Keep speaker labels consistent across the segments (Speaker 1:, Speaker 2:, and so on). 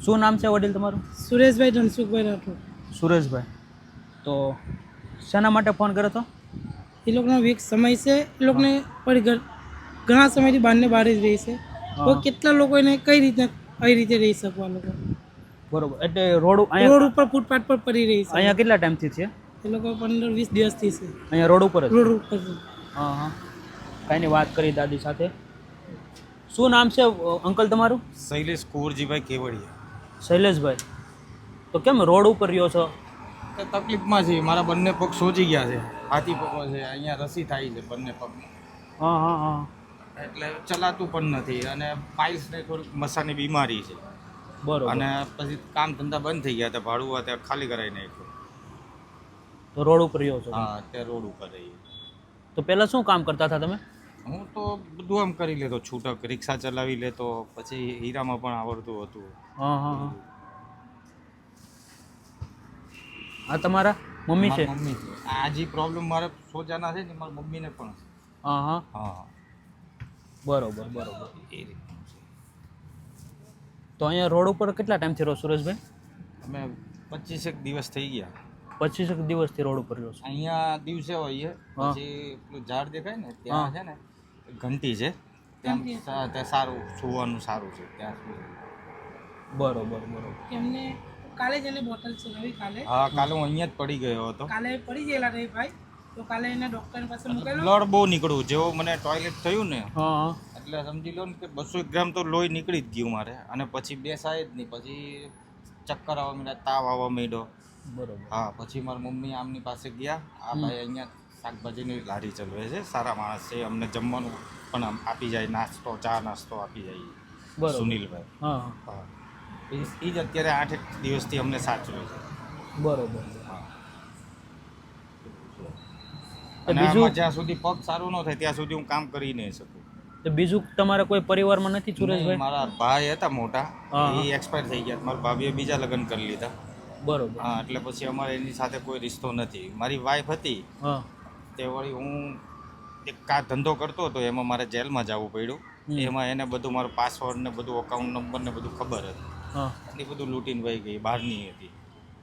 Speaker 1: શું નામ છે વડીલ તમારું?
Speaker 2: સુરેશભાઈ ધનસુખભાઈ રાઠોડ.
Speaker 1: સુરેશભાઈ, તો શાના માટે ફોન કર્યો હતો?
Speaker 2: એ લોકોનો વીક સમય છે, એ લોકોને ઘણા સમયથી બહારને બહાર જ રહી છે. તો કેટલા લોકો એને કઈ રીતે રહી શકવા લોકો?
Speaker 1: બરોબર, એટલે રોડ
Speaker 2: રોડ ઉપર ફૂટપાથ પર પડી રહી છે.
Speaker 1: અહીંયા કેટલા ટાઈમથી છે?
Speaker 2: એ લોકો 15-20 દિવસથી છે
Speaker 1: અહીંયા રોડ ઉપર જ?
Speaker 2: રોડ ઉપર.
Speaker 1: હા હા, કાંઈની વાત કરી દાદી સાથે. શું નામ છે અંકલ તમારું?
Speaker 3: શૈલેષ કુંવરજીભાઈ કેવડિયા.
Speaker 1: શૈલેષભાઈ, તો કેમ રોડ ઉપર રહ્યો છો?
Speaker 3: તકલીફમાં છે, મારા બંને પગ સોજી ગયા છે, હાથી પગો છે, અહીંયા રસી થાય છે બંને પગમાં,
Speaker 1: હા હા હા,
Speaker 3: એટલે ચલાતું પણ નથી અને પાઇલ્સને થોડીક મસાની બીમારી છે.
Speaker 1: બરોબર.
Speaker 3: અને પછી કામ ધંધા બંધ થઈ ગયા હતા, ભાડું ત્યાં ખાલી કરાવી નાખ્યું.
Speaker 1: તો રોડ ઉપર રહ્યો છો?
Speaker 3: હા, ત્યાં રોડ ઉપર રહીએ.
Speaker 1: તો પહેલાં શું કામ કરતા હતા તમે?
Speaker 3: હું તો બધું આમ કરી લેતો, છૂટક રિક્ષા ચલાવી લેતો, પછી હીરામાં પણ આવડતું હતું.
Speaker 1: હા હા હા. આ તમારા મમ્મી છે?
Speaker 3: મમ્મી છે. આ જે પ્રોબ્લેમ મારે સોજાના છે ને મારા મમ્મીને પણ છે.
Speaker 1: હા હા
Speaker 3: હા,
Speaker 1: બરોબર બરોબર.
Speaker 3: એ રીતનું છે.
Speaker 1: તો અહીંયા રોડ ઉપર કેટલા ટાઈમથી રહો સુરેશભાઈ?
Speaker 3: અમે 25 દિવસ થઈ ગયા.
Speaker 1: 25 દિવસથી રોડ ઉપર રહ્યો છો?
Speaker 3: અહીંયા દિવસે હોઈએ, પછી પેલું ઝાડ દેખાય ને ત્યાં છે ને ઘંટી છે, ત્યાં સારું સુવાનું સારું છે ત્યાં સુધી.
Speaker 1: બરોબર બરોબર.
Speaker 2: એમને કાલે જ એને બોટલ ચલાવી કાલે.
Speaker 3: હા, કાલે હું અહીંયા જ પડી ગયો હતો.
Speaker 2: કાલે પડી ગયેલા રે ભાઈ, તો કાલે એને ડોક્ટર પાસે મૂકેલો.
Speaker 3: બ્લડ બહુ નીકળ્યું, જેવો મને ટોયલેટ થયું ને
Speaker 1: હા
Speaker 3: એટલે સમજી લો ને કે 200 ગ્રામ તો લોહી નીકળી જ ગયું મારે. અને પછી બેસાય જ નહીં, પછી ચક્કર આવવા માંડ્યા, તાવ આવવા માંડ્યો.
Speaker 1: બરોબર.
Speaker 3: હા, પછી મારી મમ્મી આમની પાસે ગયા. આ ભાઈ અહીંયા શાકભાજીની લારી ચલાવે છે, સારા માણસ છે, અમને જમવાનું પણ આપી જાય, નાસ્તો ચા નાસ્તો આપી જાય.
Speaker 1: બરોબર.
Speaker 3: સુનિલભાઈ.
Speaker 1: હા
Speaker 3: હા, એ જ અત્યારે 8 દિવસથી અમને સાચવે છે.
Speaker 1: બરોબર.
Speaker 3: હા,
Speaker 1: તો
Speaker 3: અને
Speaker 1: બીજું
Speaker 3: આમાં જ્યાં સુધી પગ સારું ન થાય ત્યાં સુધી હું કામ કરી નહીં શકું.
Speaker 1: તો બીજું તમારા કોઈ પરિવારમાં નથી સુરેશભાઈ?
Speaker 3: મારા ભાઈ હતા મોટા,
Speaker 1: હા.
Speaker 3: એ એક્સપાયર થઈ ગયા. મારા ભાભીએ બીજા લગ્ન કરી લીધા.
Speaker 1: બરોબર.
Speaker 3: હા, એટલે પછી અમારે એની સાથે કોઈ રિશ્તો નથી. મારી વાઈફ હતી
Speaker 1: હા
Speaker 3: તે વળી હું એક કા ધંધો કરતો હતો, એમાં મારે જેલમાં જવું પડ્યું. એમાં એને બધું મારો પાસવર્ડ ને બધું અકાઉન્ટ નંબર ને બધું ખબર હતી.
Speaker 1: હા
Speaker 3: એ બધું લૂંટીને વહી ગઈ. બહારની હતી,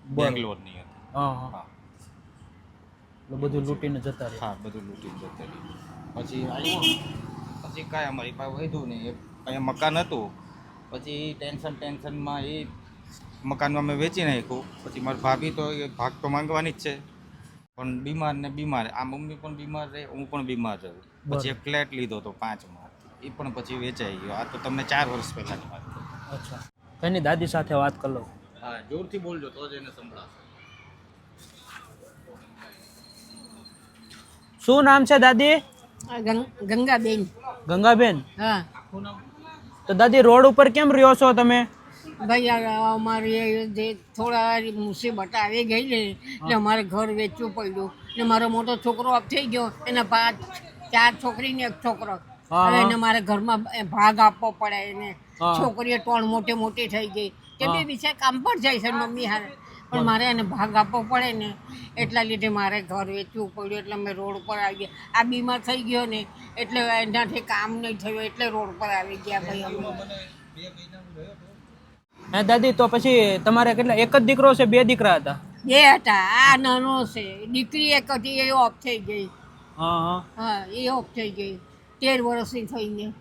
Speaker 1: બરોબર.
Speaker 3: બેંગ્લોરની હતી.
Speaker 1: હા હા,
Speaker 3: હા
Speaker 1: એટલે બધું લૂંટીને જતા રહ્યા.
Speaker 3: હા, બધું લૂંટીને જતી રહી. પછી આવ્યો, પછી કાંઈ અમારી પાસે વધ્યું નહીં. અહીંયા મકાન હતું, પછી ટેન્શનમાં એ મકાનમાં મેં વેચી નાખ્યું. પછી મારી ભાભી તો એ ભાગ તો માંગવાની જ છે, પણ બીમાર ને બીમાર. આ મમ્મી પણ બીમાર રહે, હું પણ બીમાર રહું. પછી એક ફ્લેટ લીધો હતો 5માં, એ પણ પછી વેચાઈ ગયો. આ તો તમને 4 વર્ષ પહેલાંની વાત છે.
Speaker 1: અચ્છા, કંઈ દાદી સાથે વાત કરી લઉં.
Speaker 3: હા, જોરથી બોલજો તો જ એને સંભળાશે.
Speaker 1: શું નામ છે દાદી?
Speaker 2: ગંગાબેન.
Speaker 1: ગંગાબેન,
Speaker 2: હા
Speaker 1: તો દાદી રોડ ઉપર કેમ રહ્યો છો તમે?
Speaker 2: ભાઈ, અમારી જે થોડા મુસીબત આવી ગઈ ને એટલે અમારે ઘર વેચવું પડ્યું ને મારો મોટો છોકરો ઓફ થઈ ગયો, એના 4 છોકરી ને 1 છોકરો. હવે એને મારે ઘરમાં ભાગ આપવો પડે. એને છોકરીઓ 3 મોટી થઈ ગઈ, તે બી વિશે કામ પર જાય છે મમ્મી હારે, પણ મારે એને ભાગ આપવો પડે ને એટલા લીધે મારે ઘર વેચવું પડ્યું. એટલે અમે રોડ ઉપર આવી ગયા. આ બીમાર થઈ ગયો ને એટલે એનાથી કામ નહીં થયું, એટલે રોડ પર આવી ગયા ભાઈ અમે.
Speaker 1: હે દાદી, તો પછી તમારે કેટલા, એક જ દીકરો છે, 2 દીકરા હતા?
Speaker 2: 2 હતા. આ નાનો છે, દીકરી 1 હતી, એ ઓફ થઈ ગઈ.
Speaker 1: હા હા.
Speaker 2: હા, એ ઓફ થઈ ગઈ, 13 વર્ષની થઈને.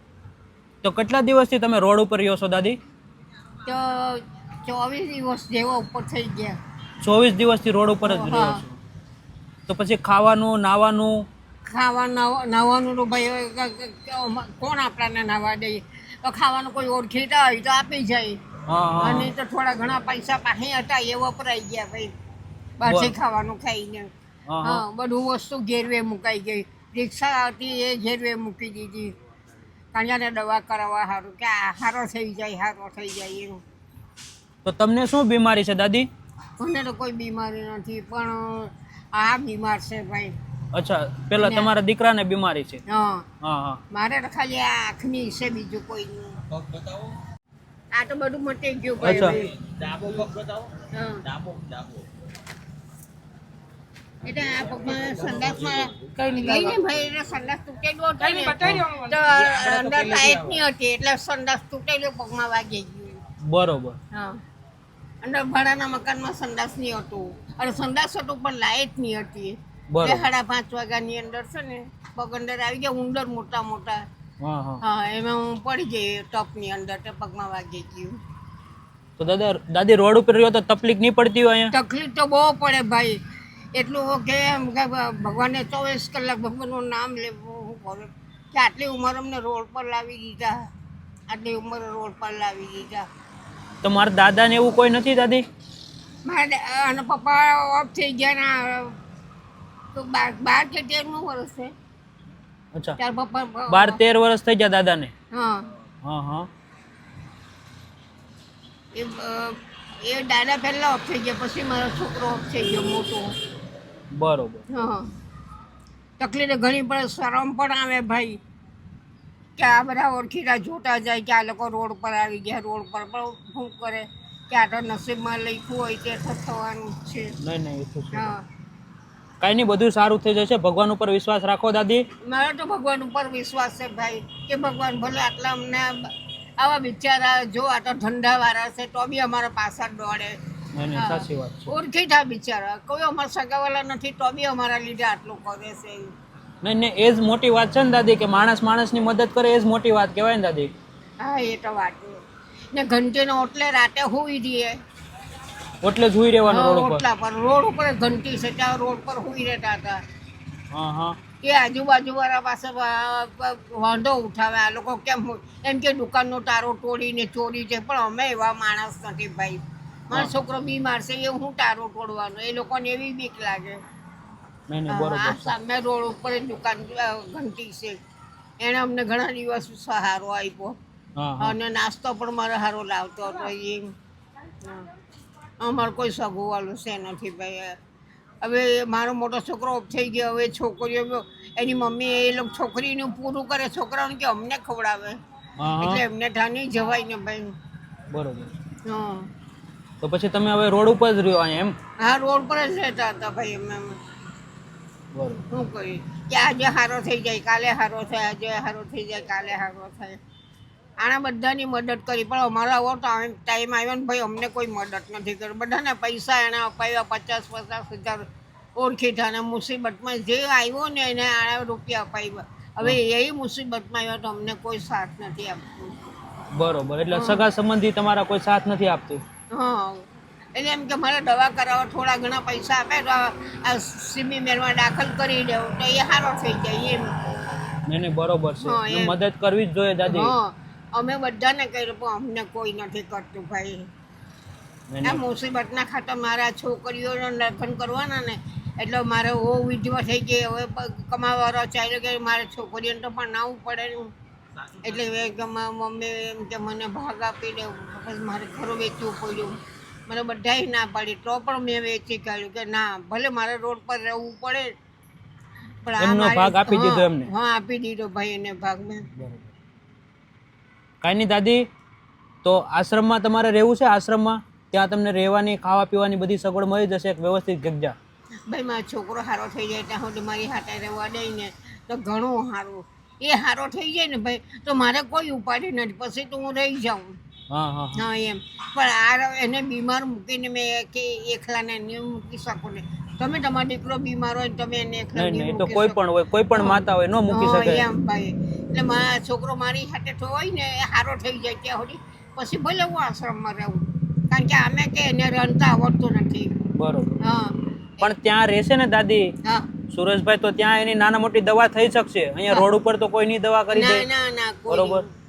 Speaker 1: તો કેટલા દિવસથી તમે રોડ ઉપર રહ્યો છો દાદી?
Speaker 2: તો 24 દિવસ જેવા ઉપર થઈ ગયા.
Speaker 1: 24 દિવસથી રોડ ઉપર જ રહ્યો છો? તો પછી ખાવાનું, નાવાનું?
Speaker 2: નાવાનું તો ભાઈ કોણ આપણાને નાવા દઈએ? તો ખાવાનું કોઈ ઓળખીતા હોય તો આપી જાય. અને તો થોડા ઘણા પૈસા પાસે હતા એ વપરાઈ ગયા ભાઈ, બહારથી ખાવાનું ખાઈને. હા, બધું વસ્તુ ઘેરવે મુકાઈ ગઈ. રિક્ષા હતી એ ઘેરવે મૂકી દીધી, કાંજાને દવા કરાવવા સારું કે આ સારો થઈ જાય એનું.
Speaker 1: તો તમને શું બીમારી છે દાદી?
Speaker 2: મને તો કોઈ બીમારી નથી, પણ આ બીમાર છે ભાઈ.
Speaker 1: અચ્છા, પેલા તમારા દીકરાને બીમારી છે?
Speaker 2: હા
Speaker 1: હા હા.
Speaker 2: મારે તો ખાલી આ આંખની છે, બીજું કોઈ નહીં.
Speaker 3: પગ બતાવો.
Speaker 2: આ તો બધું મટી ગયું
Speaker 1: અચ્છા.
Speaker 2: ભાઈ.
Speaker 3: ડાબો પગ બતાવો.
Speaker 2: હા,
Speaker 3: ડાબો.
Speaker 2: એટલે આ પગમાં સંડાસમાં ગઈ ને ભાઈ, એટલે સંડાસ તૂટેલો હતો ને તો અંદર લાઈટ ની હતી એટલે સંડાસ તૂટેલો પગમાં વાગી ગયું.
Speaker 1: બરોબર.
Speaker 2: હા, અંદર ભાડાના મકાનમાં સંડાસ નહીં હતું અને સંડાસ હતું પણ લાઇટ નહીં હતી.
Speaker 1: બરોબર.
Speaker 2: 5:30 વાગ્યાની અંદર છે ને પગ અંદર આવી ગયા ઉંદર મોટા મોટા.
Speaker 1: હા હા.
Speaker 2: હા એમાં હું પડી ગઈ ટપની અંદર તે પગમાં વાગી ગયું.
Speaker 1: તો દાદી રોડ ઉપર રહ્યો તો તકલીફ નહીં પડતી હોય અહીંયા?
Speaker 2: તકલીફ તો બહુ પડે ભાઈ. એટલું કે એમ કે ભગવાને 24 કલાક ભગવાનનું નામ લેવું હું કરું કે આટલી ઉંમર અમને રોડ પર લાવી દીધા, આટલી ઉંમરે રોડ પર લાવી દીધા.
Speaker 1: તો મારા દાદાને એવું કોઈ નથી દાદી?
Speaker 2: મારા અને પપ્પા ઓફ થઈ ગયા ના તો 12 કે 13 વર્ષ છે.
Speaker 1: અચ્છા,
Speaker 2: ત્યાર પપ્પા
Speaker 1: 12-13 વર્ષ થઈ ગયા દાદાને?
Speaker 2: હા
Speaker 1: હા હા.
Speaker 2: એ દાદા પહેલા ઓફ થઈ ગયા, પછી મારો છોકરો ઓફ થઈ ગયો મોટો.
Speaker 1: બરોબર.
Speaker 2: હા તકલીફ ઘણી પડે, શરમ પણ આવે ભાઈ કે આ બધા ઓળખીતા જોતા જાય કે આ લોકો રોડ પર આવી ગયા, રોડ પર પણ શું કરે કે આ તો નસીબમાં લખ્યું હોય તે તો થવાનું જ છે.
Speaker 1: નહીં નહીં, એ તો છે.
Speaker 2: હા
Speaker 1: કાંઈ નહીં, બધું સારું થઈ જશે. ભગવાન ઉપર વિશ્વાસ રાખો દાદી.
Speaker 2: મારો તો ભગવાન ઉપર વિશ્વાસ છે ભાઈ કે ભગવાન ભલે આટલા અમને આવા બિચારા જો આ તો ધંધાવાળા છે તો બી અમારા પાછળ દોડે.
Speaker 1: નહીં નહીં, સાચી વાત છે.
Speaker 2: ઓળખીતા બિચારા કોઈ અમારા સગાવાલા નથી તો બી અમારા લીધે આટલું કરે છે.
Speaker 1: નહીં નહીં, એ જ મોટી વાત છે ને દાદી, કે માણસ માણસની મદદ કરે, એ જ મોટી વાત કહેવાય ને દાદી.
Speaker 2: હા એ તો વાત છે. ને ઘંટીનો ઓટલે રાતે હોઈ દઈએ
Speaker 1: એટલે જ હુઈ રહેવાનું રોડ ઉપર?
Speaker 2: ઓટલા પર રોડ ઉપર જ ઘંટી છે ત્યાં રોડ પર હોઈ રહેતા હતા.
Speaker 1: હા હા.
Speaker 2: એ આજુબાજુ વાળા પાસે વાંધો ઉઠાવે આ લોકો કેમ એમ કે દુકાનનો તારો તોડીને ચોરી છે, પણ અમે એવા માણસ નથી ભાઈ. મારો છોકરો બીમાર છે એ હું તારો તોડવાનો, એ લોકોને એવી બીક લાગે.
Speaker 1: નહીં નહીં, બરોબર
Speaker 2: આ
Speaker 1: છે.
Speaker 2: સામે રોડ ઉપર જ દુકાન ઘંટી છે, એને અમને ઘણા દિવસ સહારો આપ્યો
Speaker 1: હા હા.
Speaker 2: અને નાસ્તો પણ મારો સારો લાવતો હતો એ. અમારે કોઈ સગુવાળું છે નથી ભાઈ. હવે મારો મોટો છોકરો ઓફ થઈ ગયો, હવે છોકરીઓ એની મમ્મી એ લોકો છોકરીનું પૂરું કરે, છોકરાઓને કે અમને ખવડાવે,
Speaker 1: હા
Speaker 2: એટલે
Speaker 1: હા,
Speaker 2: એમને ઠાની જવાય ને ભાઈ.
Speaker 1: બરોબર.
Speaker 2: હા
Speaker 1: તો પછી તમે હવે રોડ ઉપર જ રહ્યો અહીંયા એમ?
Speaker 2: હા રોડ પર જ રહેતા હતા ભાઈ અમે.
Speaker 1: બરોબર.
Speaker 2: શું કરીએ કે આજે સારો થઈ જાય, કાલે સારો થાય, આજે સારો થઈ જાય, કાલે સારો થાય. આના બધાની મદદ કરી પણ અમારા આવો ટાઈમ આવ્યો ને ભાઈ અમને કોઈ મદદ નથી કરી. બધાને પૈસા એને અપાવ્યા 50,000 ઓળખીતાને મુસીબતમાં જે આવ્યો ને એને આના રૂપિયા અપાવ્યા. હવે એ મુસીબતમાં આવ્યો તો અમને કોઈ સાથ નથી આપતું.
Speaker 1: બરોબર, એટલે સગા સંબંધી તમારા કોઈ સાથ નથી આપતું?
Speaker 2: હા એટલે એમ કે મારે દવા કરાવવા થોડા ઘણા પૈસા આપે તો આ સીમી મેરમાં દાખલ કરી દેવું તો એ સારો થઈ જાય એમ.
Speaker 1: નહીં નહીં, બરોબર છે.
Speaker 2: હા, એમ.
Speaker 1: મદદ કરવી જ જોઈએ દાદી.
Speaker 2: હા અમે બધાને કર્યું પણ અમને કોઈ નથી કરતું ભાઈ.
Speaker 1: નહીં
Speaker 2: આ
Speaker 1: નહીં.
Speaker 2: મુસીબતના ખાતે મારા છોકરીઓને લગ્ન કરવાના ને એટલે મારે ઓ વિધવા થઈ ગઈ, હવે કમાવાળો ચાલ્યો કે મારે છોકરીઓને તો પણ નાવું પડે ને. એટલે મમ્મી એમ કે મને ભાગ આપી દે, પછી મારે ઘરો વેચવું પડ્યું. મને બધાય ના પાડી તો પણ મેં વેચી કાઢ્યું કે ના ભલે મારે રોડ પર રહેવું પડે પણ આ
Speaker 1: એમનો
Speaker 2: મારી-
Speaker 1: ભાગ આપી દીધો
Speaker 2: હા,
Speaker 1: એમને?
Speaker 2: હા આપી દીધો ભાઈ એને ભાગ મેં.
Speaker 1: બરોબર. કાંઈ નહીં દાદી, તો આશ્રમમાં તમારે રહેવું છે? આશ્રમમાં ત્યાં તમને રહેવાની ખાવા પીવાની બધી સગવડ મળી જશે, એક વ્યવસ્થિત જગ્યા?
Speaker 2: ભાઈ મારો છોકરો સારો થઈ જાય ત્યાં સુધી મારી હાથે રહેવા દઈ ને તો ઘણું સારું. એ સારો થઈ જાય ને ભાઈ તો મારે કોઈ ઉપાડી નથી, પછી તો હું રહી જાઉં.
Speaker 1: હા હા હા.
Speaker 2: હા એમ પણ આ એને બીમાર મૂકીને મેં કે એકલાને નહીં મૂકી શકું ને. તમે તમારો દીકરો બીમાર હોય ને તમે એને એકલા
Speaker 1: નહીં
Speaker 2: નહીં
Speaker 1: નહીં, એ તો
Speaker 2: મૂકી
Speaker 1: કોઈ
Speaker 2: શકો.
Speaker 1: પણ હોય, કોઈ પણ માતા હોય, ન મૂકી
Speaker 2: હા,
Speaker 1: શકે.
Speaker 2: એમ ભાઈ એટલે મારા છોકરો મારી સાથે તો હોય ને એ સારો થઈ જાય ત્યાં સુધી પછી ભલે હું આશ્રમમાં રહું, કારણ કે અમે કે એને રણતા આવડતું નથી.
Speaker 1: બરોબર.
Speaker 2: હા
Speaker 1: પણ ત્યાં રહેશે ને દાદી
Speaker 2: હા
Speaker 1: સુરેશભાઈ, તો ત્યાં એની નાના મોટી દવા થઈ શકશે. અહીંયા રોડ ઉપર તો કોઈની દવા કરી
Speaker 2: ના
Speaker 1: દે.
Speaker 2: ના ના કોઈ
Speaker 1: બરોબર.
Speaker 2: નહીં.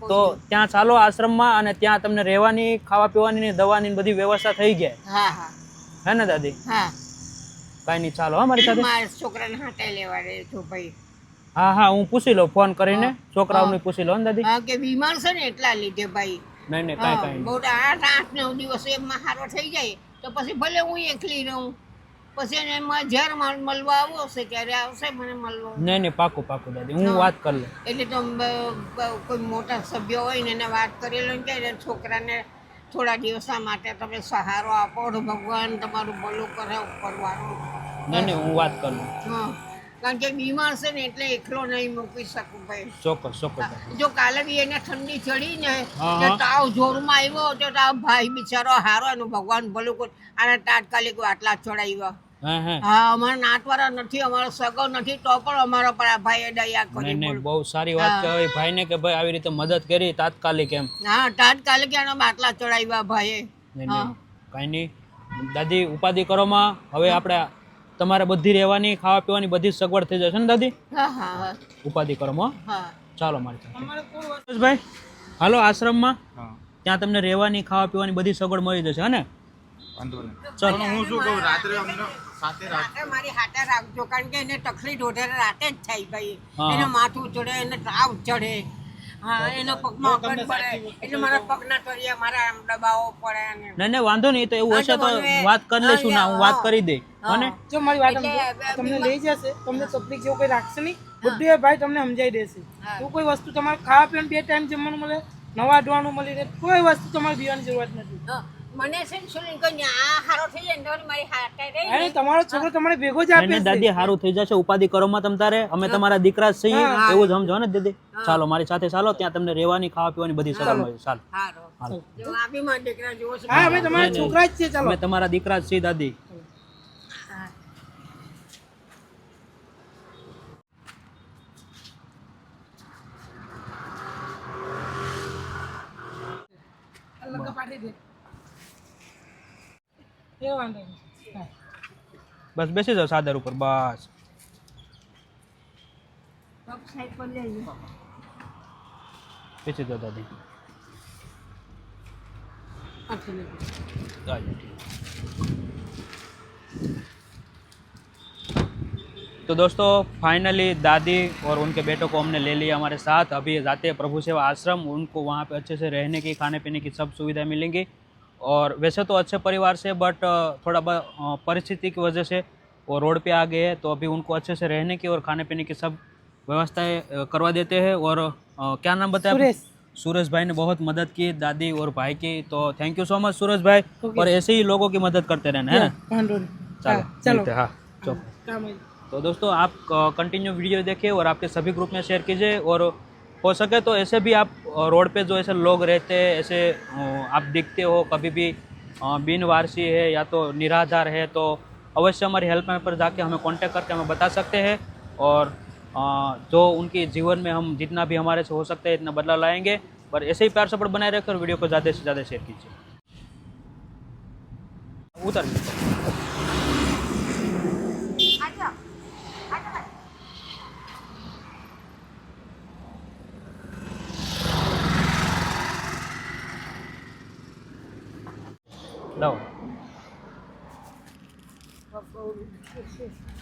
Speaker 1: તો ત્યાં ચાલો આશ્રમમાં, અને ત્યાં તમને રહેવાની, ખાવા પીવાની, દવાની બધી વ્યવસ્થા થઈ જાય.
Speaker 2: હા હા
Speaker 1: હે ને દાદી?
Speaker 2: હા
Speaker 1: કાંઈ નહીં, ચાલો હા મારી સાથે.
Speaker 2: મારા છોકરાને હાથે લેવા દે છો ભાઈ.
Speaker 1: હા હા, હું પૂછી લઉં ફોન કરીને, છોકરાઓને પૂછી લો ને દાદી.
Speaker 2: હા કે બીમાર છે ને એટલા લીધે ભાઈ.
Speaker 1: નહીં નહીં,
Speaker 2: હા
Speaker 1: કાંઈ
Speaker 2: બહુ 8-9 દિવસ એમાં સારો થઈ જાય તો પછી ભલે હું એકલી રહું, પછી એને એમાં જ્યારે મળવા આવો હશે ત્યારે આવશે મને મળવા.
Speaker 1: નહીં નહીં, પાકું પાકું દાદી, હું વાત કરી લઉં.
Speaker 2: એટલે તો કોઈ મોટા સભ્ય હોય ને એને વાત કરેલો ને કે છોકરાને થોડા દિવસા માટે તમે સહારો આપો તો ભગવાન તમારું ભલું કરે ઉપરવાળું.
Speaker 1: નહીં નહીં, હું વાત કરી લઉં.
Speaker 2: હા કારણ કે બીમાર છે ને એટલે એકલો નહીં મૂકી શકું ભાઈ.
Speaker 1: ચોક્કસ ચોક્કસ.
Speaker 2: જો કાલે બી એને ઠંડી ચડી ને
Speaker 1: હા,
Speaker 2: ને
Speaker 1: હા.
Speaker 2: તાવ જોરમાં આવ્યો તો તાવ ભાઈ બિચારો હારો એનું ભગવાન ભલું કરે આને તાત્કાલિક આટલા ચડાવ્યા.
Speaker 1: હા હા.
Speaker 2: હા અમારા નાતવાળા નથી, અમારો સગો નથી, તો પણ અમારા પર આ ભાઈએ દયા કરી.
Speaker 1: નહીં નહીં,
Speaker 2: બોલો.
Speaker 1: બહુ સારી વાત કહેવાય ભાઈને કે ભાઈ આવી રીતે મદદ કરી તાત્કાલિક એમ.
Speaker 2: હા તાત્કાલિક એના બાટલા ચડાવ્યા ભાઈએ.
Speaker 1: નહીં
Speaker 2: હા.
Speaker 1: નહીં, કાંઈ નહીં દાદી, ઉપાધિ કરોમાં. હવે આપણે તમારે બધી રહેવાની ખાવા પીવાની બધી જ સગવડ થઈ જશે ને દાદી?
Speaker 2: હા હા હા
Speaker 1: ઉપાધિ કરોમાં.
Speaker 2: હા.
Speaker 1: ચાલો મારી સાથે ભાઈ, હાલો આશ્રમમાં.
Speaker 3: હા
Speaker 1: ત્યાં તમને રહેવાની ખાવા પીવાની બધી સગવડ મળી જશે હે ને?
Speaker 3: વાંધો નહીં.
Speaker 1: ચાલો.
Speaker 3: પણ હું શું કહું, રાત્રે અમને સાથે
Speaker 2: રાતે મારી હાથે રાખજો કારણ કે એને તકલીફ વધારે રાતે જ થાય ભાઈ.
Speaker 1: હા.
Speaker 2: એને માથું ચડે, એને તાવ ચડે, હા એના પગમાં અકડ પડે એટલે મારા પગના તળિયા મારા આમ દબાવો પડે ને.
Speaker 1: નહીં નહીં, વાંધો નહીં, તો એવું
Speaker 2: હા,
Speaker 1: હશે
Speaker 2: તો
Speaker 1: તો
Speaker 2: મને-
Speaker 1: વાત કરી લઈશું ના, હું વાત
Speaker 2: હા.
Speaker 1: કરી દઈ અને
Speaker 4: જો મારી વાત
Speaker 2: એટલે
Speaker 4: સમજો. તમને લઈ જશે, તમને તકલીફ જેવું કંઈ રાખશે નહીં.
Speaker 2: હા.
Speaker 4: બધું એ ભાઈ તમને સમજાઈ દેશે.
Speaker 2: હા.
Speaker 4: તો કોઈ વસ્તુ તમારે ખાવા પીવાનું 2 ટાઈમ જમવાનું મળે, નવા ધોવાનું મળી રહે, કોઈ વસ્તુ તમારે પીવાની જરૂરત નથી.
Speaker 2: હા. મને છે ને શું કોઈ આ હારો થઈ જાય ને તો મારી હાથે રહી
Speaker 4: અને
Speaker 2: ને.
Speaker 4: તમારો છોકરો તમારે ભેગો જ
Speaker 1: નહીં
Speaker 4: આપે
Speaker 1: નહીં
Speaker 4: છે.
Speaker 1: દાદી, સારું થઈ જશે. ઉપાધિ કરોમાં તમ તારે, અમે તમારા દીકરા જ છીએ
Speaker 4: હા.
Speaker 1: એવું જ સમજો ને દીદી. ચાલો મારી સાથે ચાલો, ત્યાં તમને રહેવાની ખાવા પીવાની બધી સગવડ મળે. ચાલો
Speaker 2: હારો.
Speaker 1: હાલો.
Speaker 2: જો આ બી મારા દીકરા જેવો છે.
Speaker 4: હા અમે તમારા
Speaker 1: નહીં, નહીં.
Speaker 4: છોકરા જ છે. ચાલો
Speaker 1: અમે તમારા દીકરા જ છીએ દાદી.
Speaker 2: હા.
Speaker 4: લગ્ન પાડી દે. એ વાંધો નહીં. હા.
Speaker 1: બસ બેસી જાઓ સાદર ઉપર, બસ.
Speaker 2: પગ સાઈડ પર લઈ લો.
Speaker 1: બેસી જાઓ દાદી.
Speaker 2: આટલું લઈ લો.
Speaker 1: आइए, ठीक। तो दोस्तों फाइनली दादी और उनके बेटों को हमने ले लिया हमारे साथ। अभी जाते हैं प्रभु सेवा आश्रम, उनको वहाँ पे अच्छे से रहने की, खाने पीने की सब सुविधाएं मिलेंगी। और वैसे तो अच्छे परिवार से, बट थोड़ा परिस्थिति की वजह से वो रोड पे आ गए हैं, तो अभी उनको अच्छे से रहने की और खाने पीने की सब व्यवस्थाएं करवा देते हैं। और क्या नाम बताया?
Speaker 4: सुरेश।
Speaker 1: सूरज भाई ने बहुत मदद की दादी और भाई की, तो थैंक यू सो मच सूरज भाई। और ऐसे ही लोगों की मदद करते रहना है ना।
Speaker 4: વાંધો નહીં.
Speaker 1: चलो
Speaker 4: હા, ચલો
Speaker 1: मिलते हैं, हाँ चलो।
Speaker 4: કામ આવી.
Speaker 1: तो दोस्तों आप कंटिन्यू वीडियो देखिए और आपके सभी ग्रुप में शेयर कीजिए। और हो सके तो ऐसे भी आप रोड पे जो ऐसे लोग रहते हैं, ऐसे आप दिखते हो कभी भी बिनवारसी है या तो निराधार है, तो अवश्य हमारी हेल्पलाइन पर जाके हमें कांटेक्ट करके हमें बता सकते हैं। और जो उनके जीवन में हम जितना भी हमारे से हो सकता है इतना बदलाव लाएंगे। पर ऐसे ही प्यार सपोर्ट बनाए रखकर वीडियो को ज़्यादा से ज़्यादा शेयर कीजिए। उतर लाओ,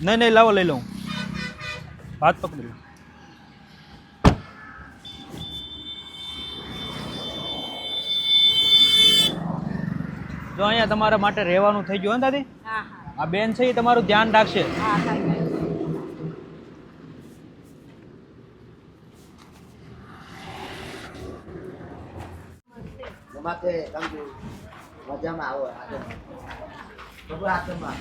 Speaker 1: नहीं नहीं लाओ, ले लो, हाथ पकड़ लो। જો અહીંયા તમારા માટે રહેવાનું થઈ ગયું હે દાદી?
Speaker 2: હા હા
Speaker 1: આ બેન છે એ તમારું ધ્યાન રાખશે.
Speaker 2: હા કાંઈ નહીં.
Speaker 5: નમસ્તે, કેમ છો? મજામાં આવો આગળ. પ્રભુ આશ્રમમાં.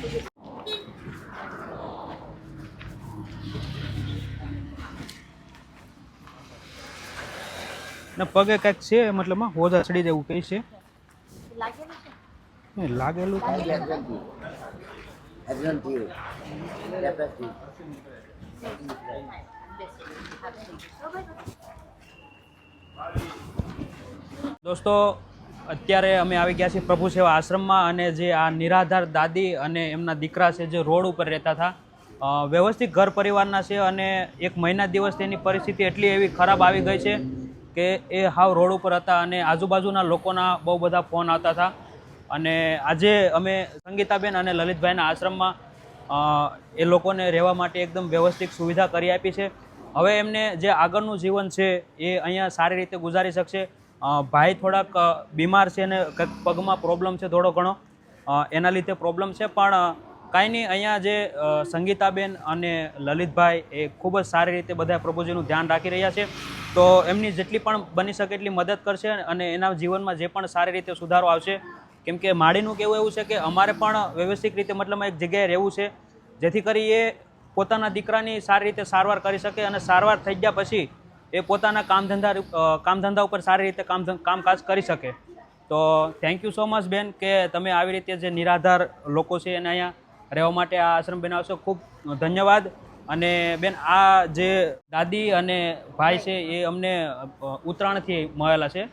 Speaker 1: ને પગે કંઈક છે, મતલબ હોજા ચડી જાય એવું કઈ છે? નહીં લાગેલું તો
Speaker 5: એક્ઝામ થયું. એક્ઝામ થયું. પેપર થયું.
Speaker 1: દોસ્તો અત્યારે અમે આવી ગયા છીએ પ્રભુ સેવા આશ્રમમાં, અને જે આ નિરાધાર દાદી અને એમના દીકરા છે જે રોડ ઉપર રહેતા હતા, વ્યવસ્થિત ઘર પરિવારના છે, અને એક મહિના દિવસ તેની પરિસ્થિતિ એટલી એવી ખરાબ આવી ગઈ છે કે એ હાવ રોડ ઉપર હતા, અને આજુબાજુના લોકોના બહુ બધા ફોન આવતા હતા. અને આજે અમે સંગીતાબેન અને લલિતભાઈના આશ્રમમાં એ લોકોને રહેવા માટે એકદમ વ્યવસ્થિત સુવિધા કરી આપી છે. હવે એમને જે આગળનું જીવન છે એ અહીંયા સારી રીતે ગુજારી શકશે. ભાઈ થોડાક બીમાર છે અને કંઈક પગમાં પ્રોબ્લેમ છે થોડો ઘણો, એના લીધે પ્રોબ્લેમ છે, પણ કાંઈ નહીં, અહીંયા જે સંગીતાબેન અને લલિતભાઈ એ ખૂબ જ સારી રીતે બધા પ્રભુજીનું ધ્યાન રાખી રહ્યા છે. તો એમની જેટલી પણ બની શકે એટલી મદદ કરશે, અને એના જીવનમાં જે પણ સારી રીતે સુધારો આવશે. કેમ કે માડીનું કહેવું એવું છે કે અમારે પણ વ્યવસ્થિત રીતે મતલબ એક જગ્યાએ રહેવું છે, જેથી કરી એ પોતાના દીકરાની સારી રીતે સારવાર કરી શકે અને સારવાર થઈ ગયા પછી એ પોતાના કામધંધા ઉપર સારી રીતે કામકાજ કરી શકે. તો થેન્ક યુ સો મચ બેન કે તમે આવી રીતે જે નિરાધાર લોકો છે એને અહીંયા રહેવા માટે આ આશ્રમ બનાવશો. ખૂબ ધન્યવાદ. અને બેન આ જે દાદી અને ભાઈ છે એ અમને ઉત્તરાયણથી મળેલા છે.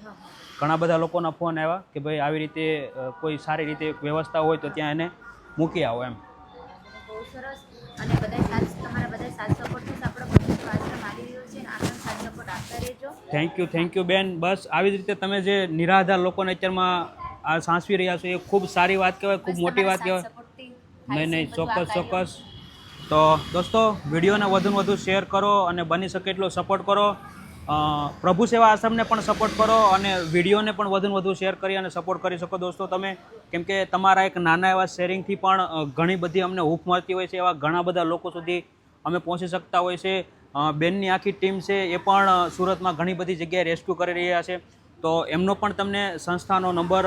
Speaker 1: ઘણા બધા લોકોના ફોન આવ્યા કે ભાઈ આવી રીતે કોઈ સારી રીતે વ્યવસ્થા હોય તો ત્યાં એને મૂકી આવો એમ.
Speaker 6: બહુ સરસ. અને બધા તમારા બધા સાથ સપોર્ટથી આપણો પ્રભુસેવા આશ્રમ આવી રહ્યો છે અને આશ્રમ સાથ સપોર્ટ આપતા રહેજો.
Speaker 1: થેન્ક યુ બેન. બસ આવી જ રીતે તમે જે નિરાધાર લોકોને અત્યારમાં આ સાંસવી રહ્યા છો એ ખૂબ સારી વાત કહેવાય, ખૂબ મોટી વાત કહેવાય. નહીં ચોક્કસ. તો દોસ્તો વિડીયોને વધુને વધુ શેર કરો અને બની શકે એટલો સપોર્ટ કરો. પ્રભુ સેવા આશ્રમને પણ સપોર્ટ કરો અને વિડીયોને પણ વધુને વધુ શેર કરી અને સપોર્ટ કરી શકો દોસ્તો તમે. કેમ કે તમારા એક નાના એવા શેરિંગથી પણ ઘણી બધી અમને હૂફ મળતી હોય છે. એવા ઘણા બધા લોકો સુધી અમે પહોંચી શકતા હોય છે. બેનની આખી ટીમ છે એ પણ સુરતમાં ઘણી બધી જગ્યાએ રેસ્ક્યુ કરી રહ્યા છે. તો એમનો પણ તમને સંસ્થાનો નંબર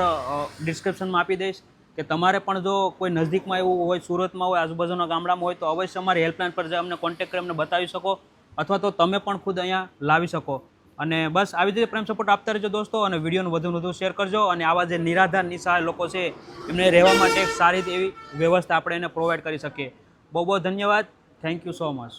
Speaker 1: ડિસ્ક્રિપ્શનમાં આપી દઈશ કે તમારે પણ જો કોઈ નજીકમાં એવું હોય, સુરતમાં હોય, આજુબાજુના ગામડામાં હોય તો અવશ્ય અમારી હેલ્પલાઇન પર અમને કોન્ટેક્ટ કરી અમને બતાવી શકો અથવા તો તમે પણ ખુદ અહીંયા લાવી શકો. અને બસ આવી રીતે પ્રેમ સપોર્ટ આપતા રહેજો દોસ્તો અને વિડીયોનું વધુ વધુ શેર કરજો. અને આવા જે નિરાધાર નિસહાય લોકો છે એમને રહેવા માટે એક સારી એવી વ્યવસ્થા આપણે એને પ્રોવાઈડ કરી શકીએ. બહુ ધન્યવાદ. Thank you so much.